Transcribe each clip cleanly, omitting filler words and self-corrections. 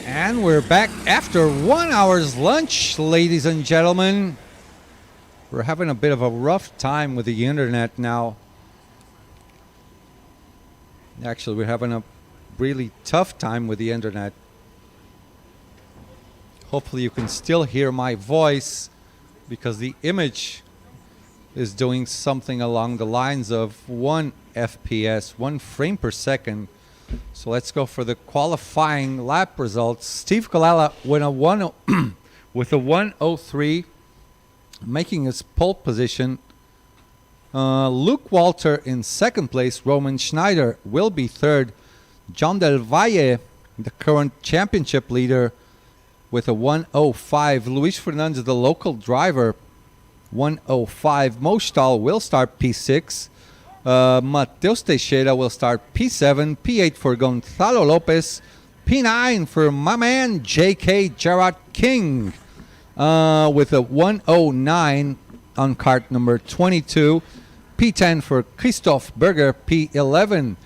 And we're back after 1 hour's lunch, ladies and gentlemen. We're having a bit of a rough time with the internet now. Actually, we're having a really tough time with the internet. Hopefully you can still hear my voice because the image is doing something along the lines of 1 FPS, 1 frame per second. So let's go for the qualifying lap results. Steve Colella with a 1:03, making his pole position. Luke Walter in second place. Roman Schneider will be third. John Del Valle, the current championship leader, with a 1:05. Luis Fernandez, the local driver, 1:05. Mo Stahl will start P6. Mateus Teixeira will start P7, P8 for Gonzalo Lopez, P9 for my man J.K. Gerard King with a 1:09 on kart number 22, P10 for Christoph Berger, P11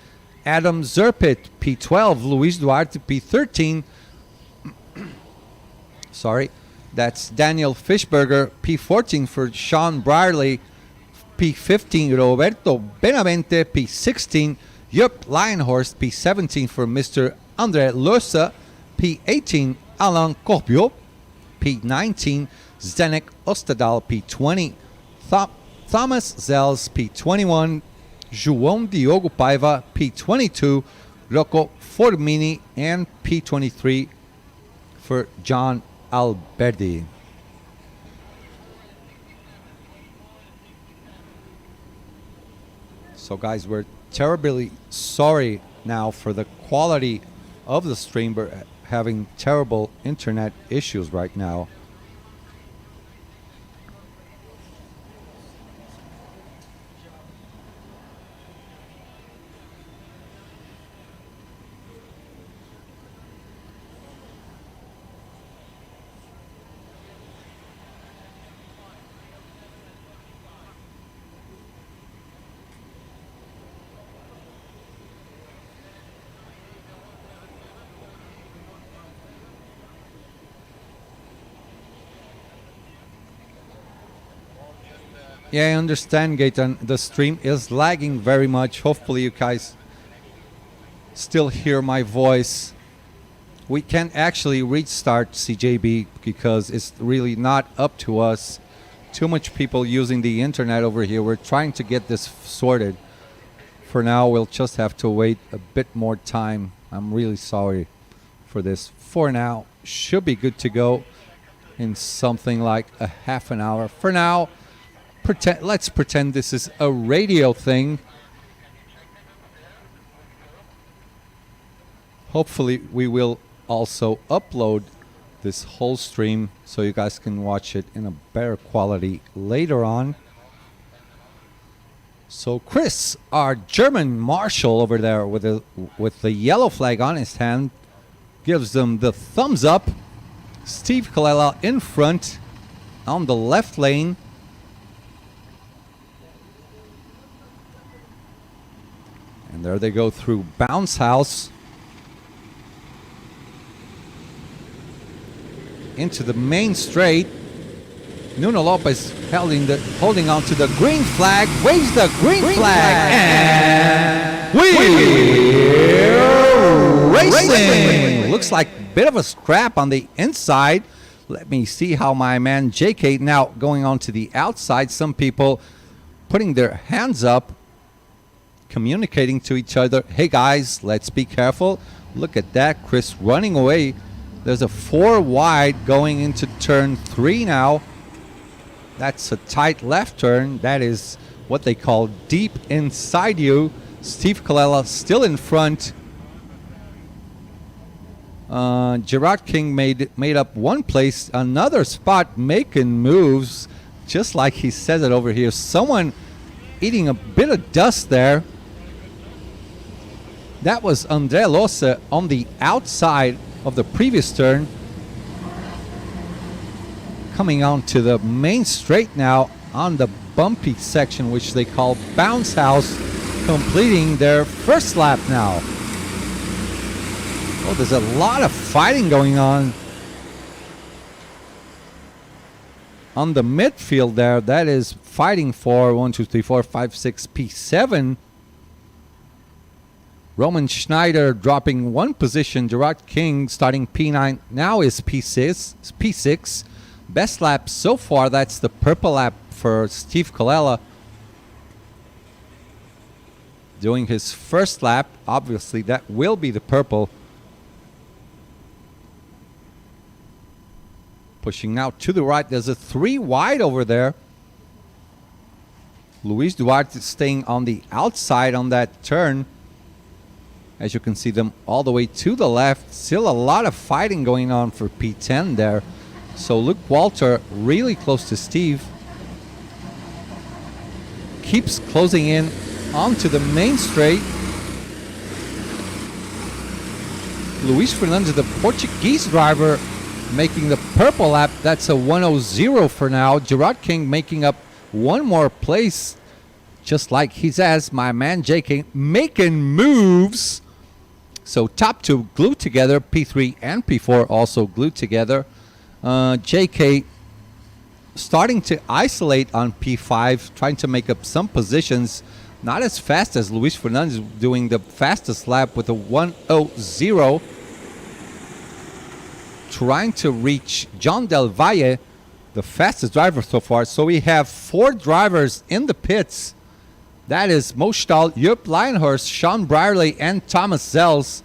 Adam Zerpit, P12 Luis Duarte, P13 that's Daniel Fischberger, P14 for Sean Brierley, P15 Roberto Benavente, P16 Jupp Lionhorst, P17 for Mr. Andre Losa, P18 Alain Corpio, P19 Zdenek Ostadal, P20 Thomas Zels, P21 João Diogo Paiva, P22 Rocco Formini, and P23 for John Alberti. So guys, we're terribly sorry now for the quality of the stream. We're having terrible internet issues right now. Yeah, I understand, Gaetan. The stream is lagging very much. Hopefully you guys still hear my voice. We can't actually restart CJB because it's really not up to us. Too much people using the internet over here. We're trying to get this sorted. For now, we'll just have to wait a bit more time. I'm really sorry for this. For now, should be good to go in something like a half an hour. For now, let's pretend this is a radio thing. Hopefully we will also upload this whole stream so you guys can watch it in a better quality later on. So Chris, our German marshal over there with the yellow flag on his hand, gives them the thumbs up. Steve Colella in front on the left lane. And there they go through Bounce House into the main straight. Nuno Lopez holding on to the green flag, waves the green flag, and we're racing. Looks like a bit of a scrap on the inside. Let me see how my man JK now going on to the outside. Some people putting their hands up, communicating to each other. Hey guys, let's be careful. Look at that, Chris running away. There's a 4 wide going into turn 3 now. That's a tight left turn. That is what they call deep inside you. Steve Colella still in front. Gerard King made up one place, another spot, making moves, just like he says it over here. Someone eating a bit of dust there. That was Andre Losa on the outside of the previous turn. Coming on to the main straight now on the bumpy section, which they call Bounce House, completing their first lap now. Oh, there's a lot of fighting going on the midfield there. That is fighting for 1, 2, 3, 4, 5, 6, P7. Roman Schneider dropping one position. Gerard King starting P9. Now is P6. Best lap so far. That's the purple lap for Steve Colella. Doing his first lap. Obviously, that will be the purple. Pushing now to the right. There's a 3 wide over there. Luis Duarte staying on the outside on that turn. As you can see them all the way to the left. Still a lot of fighting going on for P10 there. So Luke Walter really close to Steve. Keeps closing in onto the main straight. Luis Fernandez, the Portuguese driver, making the purple lap. That's a 1:00 for now. Gerard King making up one more place. Just like he says, my man JK making moves. So top two glued together. P3 and P4 also glued together. JK starting to isolate on P5, trying to make up some positions. Not as fast as Luis Fernandez, doing the fastest lap with a 1:00. Trying to reach John Del Valle, the fastest driver so far. So we have 4 drivers in the pits. That is Mo Stahl, Jupp Lionhorst, Sean Brierley, and Thomas Zels.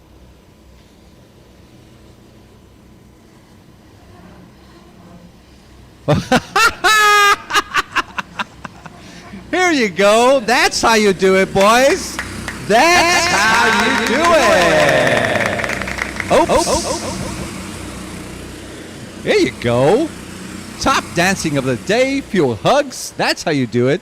Here you go. That's how you do it, boys. That's how you do it. Oops. There you go. Top dancing of the day. Fuel hugs. That's how you do it.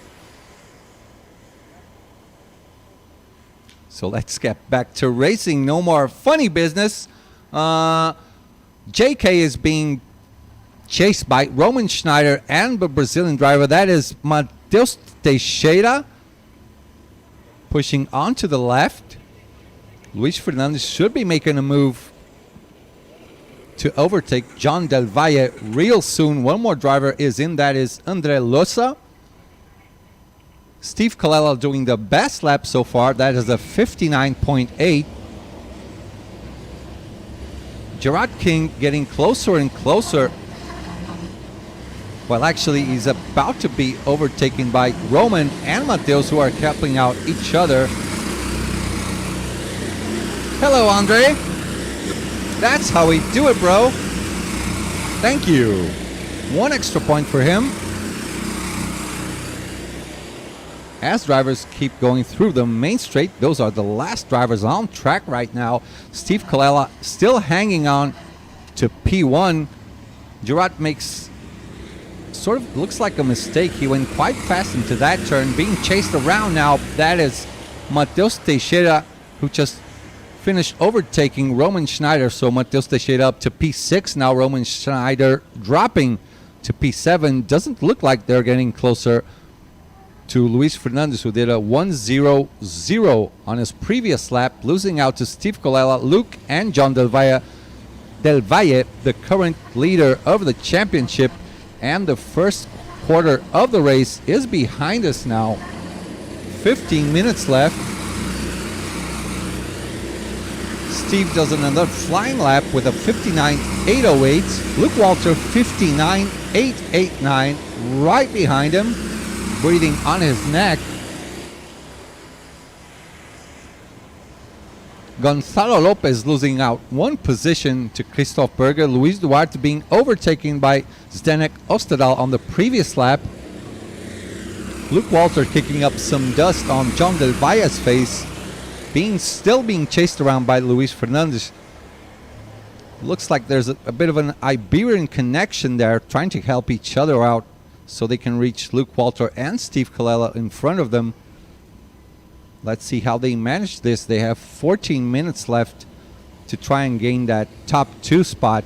So let's get back to racing. No more funny business. JK is being chased by Roman Schneider and the Brazilian driver. That is Matheus Teixeira. Pushing on to the left. Luis Fernandez should be making a move to overtake John Del Valle real soon. One more driver is in. That is Andre Losa. Steve Colella doing the best lap so far. That is a 59.8. Gerard King getting closer and closer. Well, actually, he's about to be overtaken by Roman and Mateus, who are helping out each other. Hello, Andre. That's how we do it, bro. Thank you. 1 extra point for him. As drivers keep going through the main straight, those are the last drivers on track right now. Steve Colella still hanging on to P1. Gerard makes sort of looks like a mistake. He went quite fast into that turn, being chased around now. That is Matheus Teixeira, who just finished overtaking Roman Schneider. So Matheus Teixeira up to P6 now. Roman Schneider dropping to P7. Doesn't look like they're getting closer to Luis Fernandez, who did a 1:00 on his previous lap, losing out to Steve Colella, Luke, and John Del Valle, the current leader of the championship. And the first quarter of the race is behind us now. 15 minutes left. Steve does another flying lap with a 59.808. Luke Walter 59.889 right behind him, breathing on his neck. Gonzalo Lopez losing out 1 position to Christoph Berger. Luis Duarte being overtaken by Zdenek Ostadal on the previous lap. Luke Walter kicking up some dust on John Del Valle's face, still being chased around by Luis Fernandez. Looks like there's a bit of an Iberian connection there, trying to help each other out so they can reach Luke Walter and Steve Colella in front of them. Let's see how they manage this. They have 14 minutes left to try and gain that top 2 spot.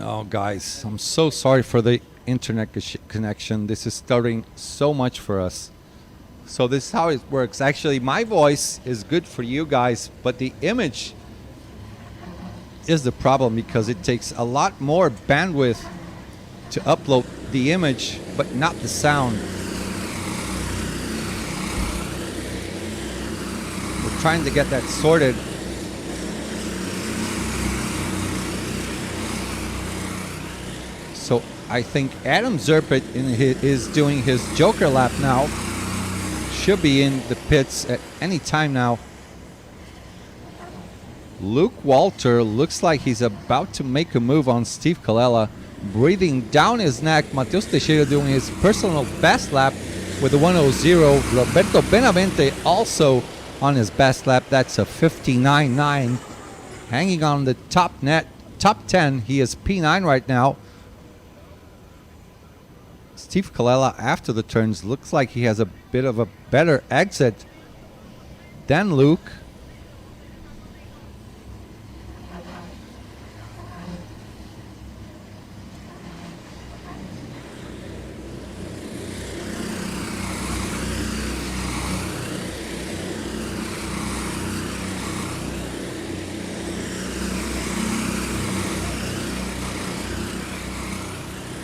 Oh, guys, I'm so sorry for the internet connection. This is stuttering so much for us. So this is how it works. Actually, my voice is good for you guys, but the image is the problem because it takes a lot more bandwidth to upload the image, but not the sound. We're trying to get that sorted. So I think Adam Zerpit is doing his Joker lap now. Should be in the pits at any time now. Luke Walter looks like he's about to make a move on Steve Colella. Breathing down his neck, Matheus Teixeira doing his personal best lap with a 1:00. Roberto Benavente also on his best lap. That's a 59.9. Hanging on the top 10. He is P9 right now. Steve Colella, after the turns, looks like he has a bit of a better exit than Luke.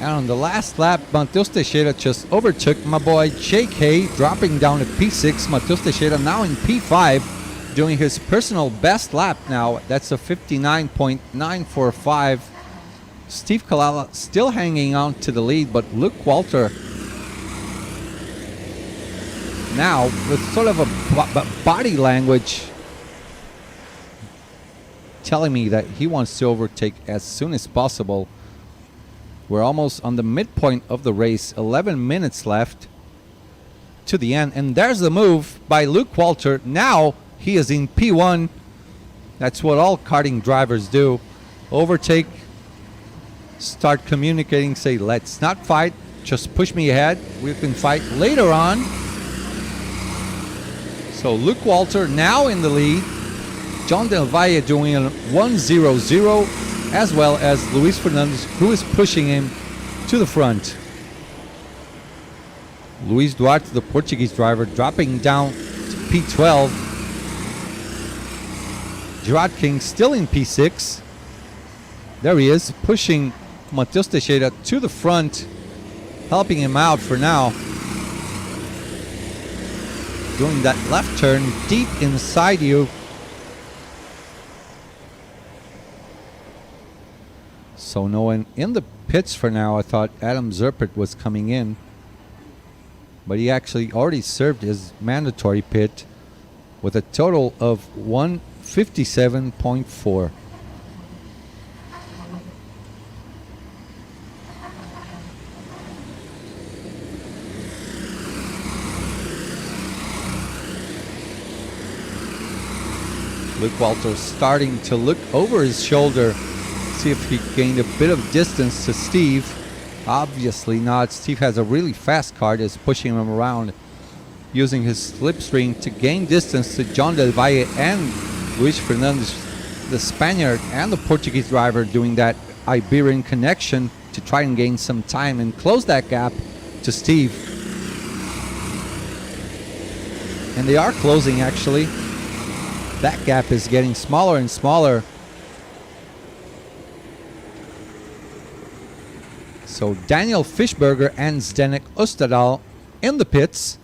And on the last lap, Matheus Teixeira just overtook my boy Jake Hay, dropping down to P6. Matheus Teixeira now in P5, doing his personal best lap now. That's a 59.945. Steve Colella still hanging on to the lead, but Luke Walter now with sort of a body language telling me that he wants to overtake as soon as possible. We're almost on the midpoint of the race. 11 minutes left to the end. And there's the move by Luke Walter. Now he is in P1. That's what all karting drivers do. Overtake, start communicating, say, let's not fight. Just push me ahead. We can fight later on. So Luke Walter now in the lead. John Del Valle doing a 1:00. As well as Luis Fernandez, who is pushing him to the front. Luis Duarte, the Portuguese driver, dropping down to P12. Gerard King still in P6. There he is, pushing Matheus Teixeira to the front, helping him out for now. Doing that left turn deep inside you. So no one in the pits for now. I thought Adam Zerpit was coming in. But he actually already served his mandatory pit with a total of 157.4. Luke Walter starting to look over his shoulder. See if he gained a bit of distance to Steve. Obviously not. Steve has a really fast car that's pushing him around, using his slipstream to gain distance to John Del Valle and Luis Fernandez, the Spaniard and the Portuguese driver, doing that Iberian connection to try and gain some time and close that gap to Steve. And they are closing, actually. That gap is getting smaller and smaller. So Daniel Fischberger and Zdenek Ostadal in the pits.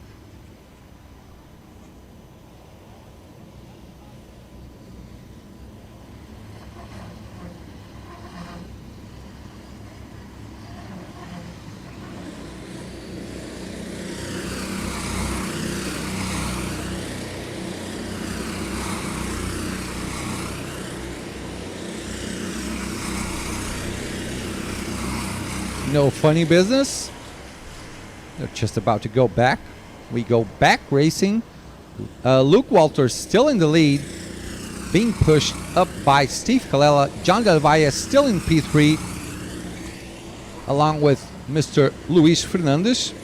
No funny business. They're just about to go back. We go back racing. Luke Walter still in the lead, being pushed up by Steve Colella. John Del Valle still in P3, along with Mr. Luis Fernandez.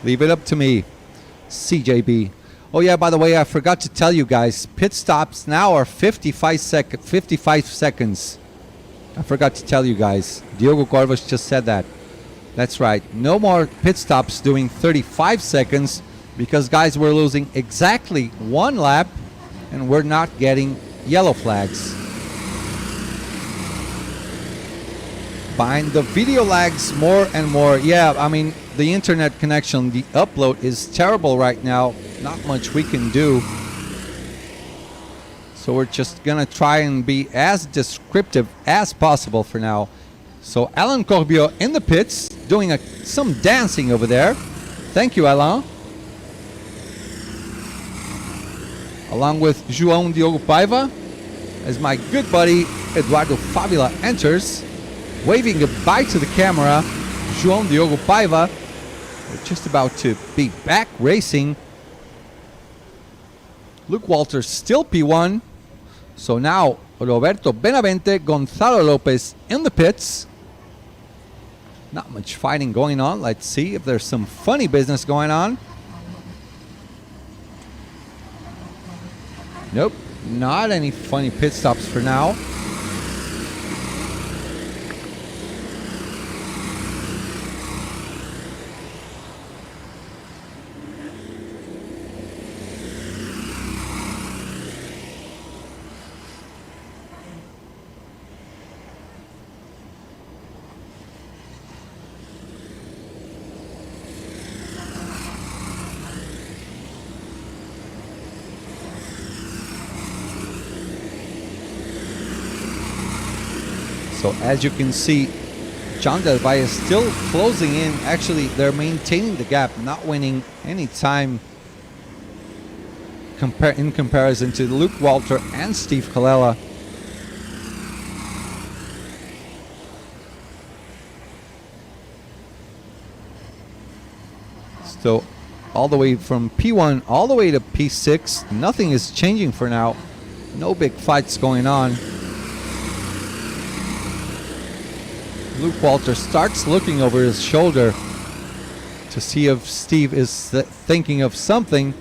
Leave it up to me. CJB. Oh yeah, by the way, I forgot to tell you guys, pit stops now are 55 seconds. I forgot to tell you guys. Diogo Corvas just said that. That's right. No more pit stops doing 35 seconds because, guys, we're losing exactly 1 lap and we're not getting yellow flags. Find the video lags more and more. Yeah, I mean, the internet connection, the upload is terrible right now. Not much we can do. So we're just going to try and be as descriptive as possible for now. So Alain Corbiot in the pits doing some dancing over there. Thank you, Alain. Along with João Diogo Paiva, as my good buddy Eduardo Fabila enters, waving goodbye to the camera. João Diogo Paiva, we're just about to be back racing. Luke Walters still P1. So now Roberto Benavente, Gonzalo Lopez in the pits. Not much fighting going on. Let's see if there's some funny business going on. Nope, not any funny pit stops for now. So as you can see, John Del Valle is still closing in. Actually, they're maintaining the gap, not winning any time in comparison to Luke Walter and Steve Colella. So all the way from P1 all the way to P6, nothing is changing for now. No big fights going on. Luke Walter starts looking over his shoulder to see if Steve is thinking of something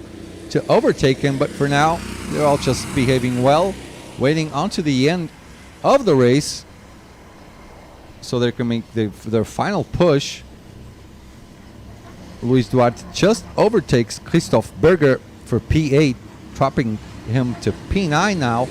to overtake him, but for now they're all just behaving well, waiting onto the end of the race so they can make their final push. Luis Duarte just overtakes Christoph Berger for P8, dropping him to P9 now.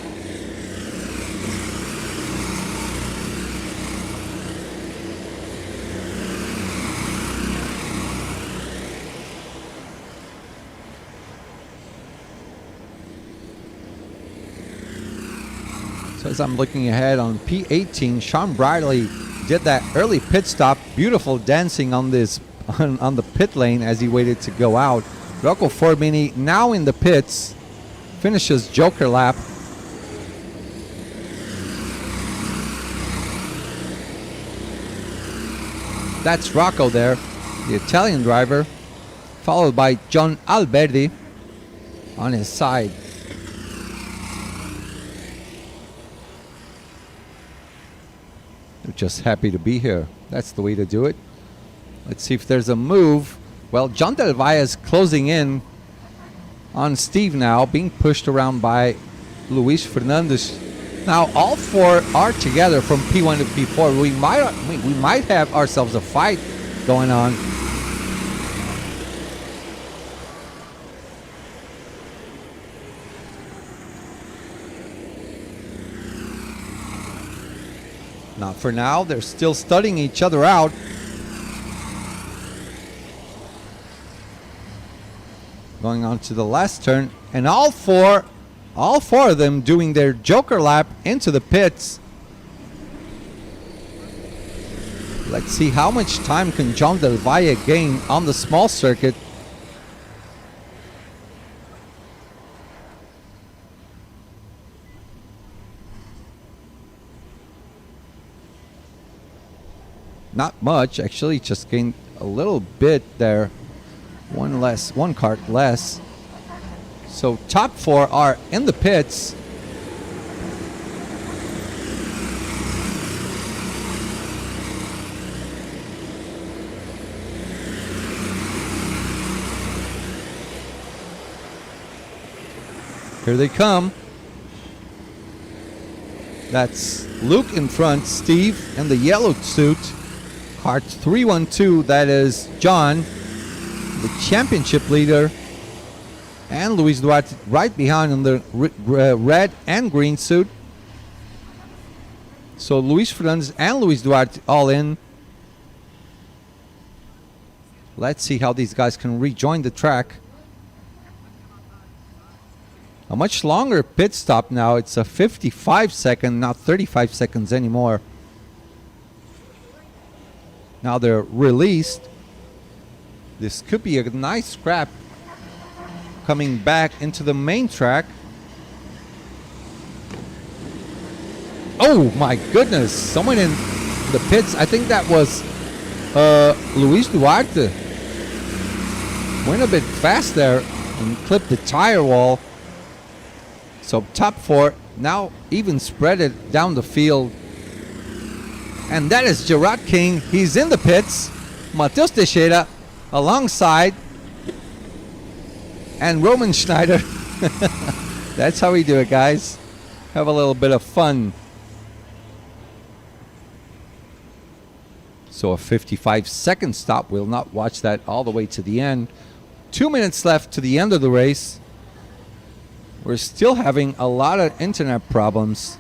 So as I'm looking ahead on P18, Sean Bradley did that early pit stop. Beautiful dancing on this on the pit lane as he waited to go out. Rocco Forbini now in the pits, finishes Joker lap. That's Rocco there, the Italian driver, followed by John Alberti on his side. They're just happy to be here. That's the way to do it. Let's see if there's a move. Well, John Del Valle is closing in on Steve now, being pushed around by Luis Fernandez. Now all four are together from P1 to P4. We might have ourselves a fight going on. Not for now. They're still studying each other out. Going on to the last turn, and all four of them doing their Joker lap into the pits. Let's see how much time can John Del Valle gain on the small circuit. Not much, actually, just gained a little bit there. One cart less. So top four are in the pits. Here they come. That's Luke in front, Steve in the yellow suit. Cart 312, that is John, the championship leader. And Luis Duarte right behind in the red and green suit. So Luis Fernandez and Luis Duarte all in. Let's see how these guys can rejoin the track. A much longer pit stop now. It's a 55-second, not 35 seconds anymore. Now they're released. This could be a nice scrap coming back into the main track. Oh my goodness, someone in the pits. I think that was Luis Duarte. Went a bit fast there and clipped the tire wall. So top four now even spread it down the field. And that is Gerard King. He's in the pits. Mateus Teixeira alongside. And Roman Schneider. That's how we do it, guys. Have a little bit of fun. So a 55-second stop. We'll not watch that all the way to the end. 2 minutes left to the end of the race. We're still having a lot of internet problems.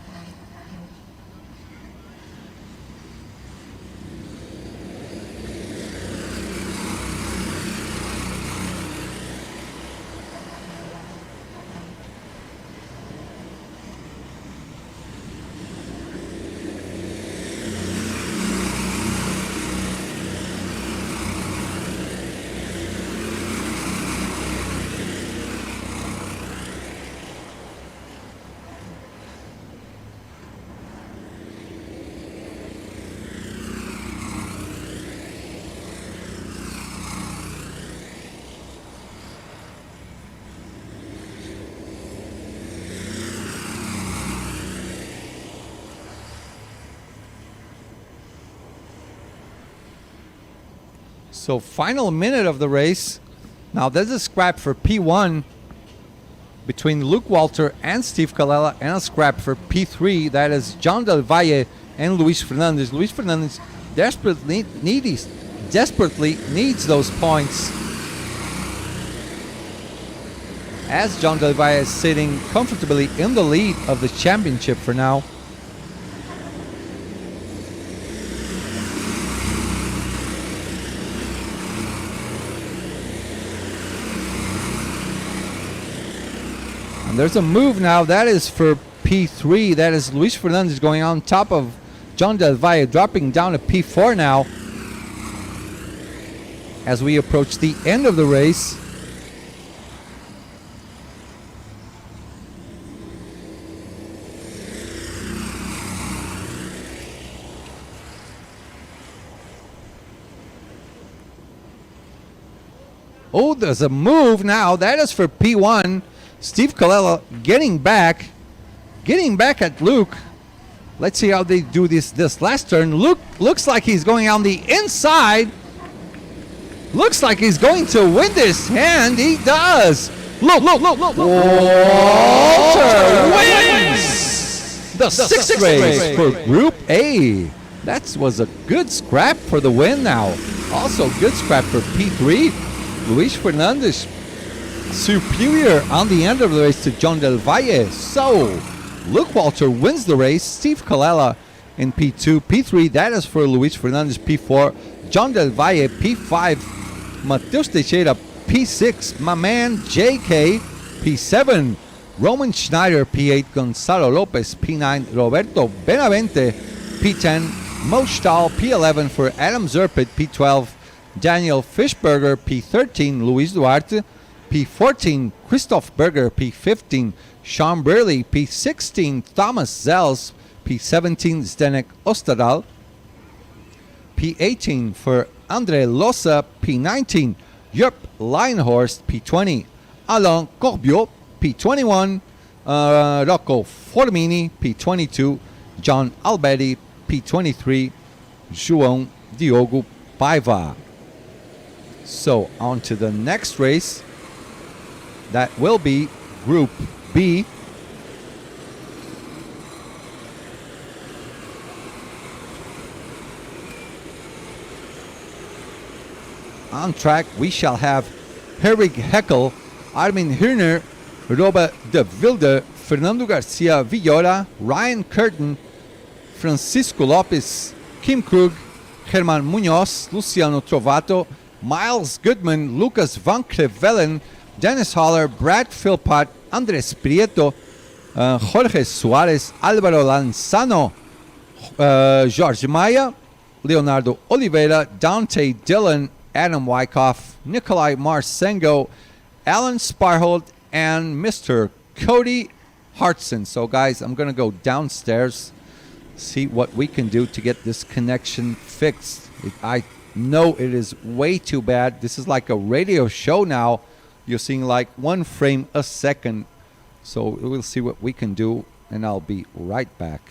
So final minute of the race. Now there's a scrap for P1 between Luke Walter and Steve Colella, and a scrap for P3. That is John Del Valle and Luis Fernandez. Luis Fernandez desperately needs those points, as John Del Valle is sitting comfortably in the lead of the championship for now. And there's a move now. That is for P3. That is Luis Fernandez going on top of John Del Valle, dropping down to P4 now as we approach the end of the race. Oh, there's a move now. That is for P1. Steve Colella getting back at Luke. Let's see how they do this last turn. Luke looks like he's going on the inside. Looks like he's going to win this, and he does. Look. Walter wins the sixth race for Group A. That was a good scrap for the win now. Also good scrap for P3. Luis Fernandez superior on the end of the race to John Del Valle. So Luke Walter wins the race. Steve Colella in P2. P3, that is for Luis Fernandez. P4, John Del Valle. P5, Mateus Teixeira. P6, my man JK. P7, Roman Schneider. P8, Gonzalo Lopez. P9, Roberto Benavente. P10, Mo Stahl. P11 for Adam Zerpit. P12, Daniel Fischberger. P13, Luis Duarte. P14, Christoph Berger. P15, Sean Burley. P16, Thomas Zels. P17, Zdenek Ostadal. P18 for Andre Losa. P19, Jörp Leinhorst. P20, Alain Corbiot. P21, Rocco Formini. P22, John Alberti. P23, João Diogo Paiva. So on to the next race. That will be Group B. On track, we shall have Herwig Heckel, Armin Hirner, Robert de Wilde, Fernando Garcia Villora, Ryan Curtin, Francisco Lopes, Kim Krug, Germán Muñoz, Luciano Trovato, Miles Goodman, Lucas Van Crevellen, Dennis Holler, Brad Philpott, Andres Prieto, Jorge Suarez, Álvaro Lanzano, Jorge Maya, Leonardo Oliveira, Dante Dillon, Adam Wyckoff, Nikolai Marsengo, Alan Sparhold, and Mr. Cody Hartson. So guys, I'm going to go downstairs, see what we can do to get this connection fixed. I know it is way too bad. This is like a radio show now. You're seeing like 1 frame a second. So we'll see what we can do, and I'll be right back.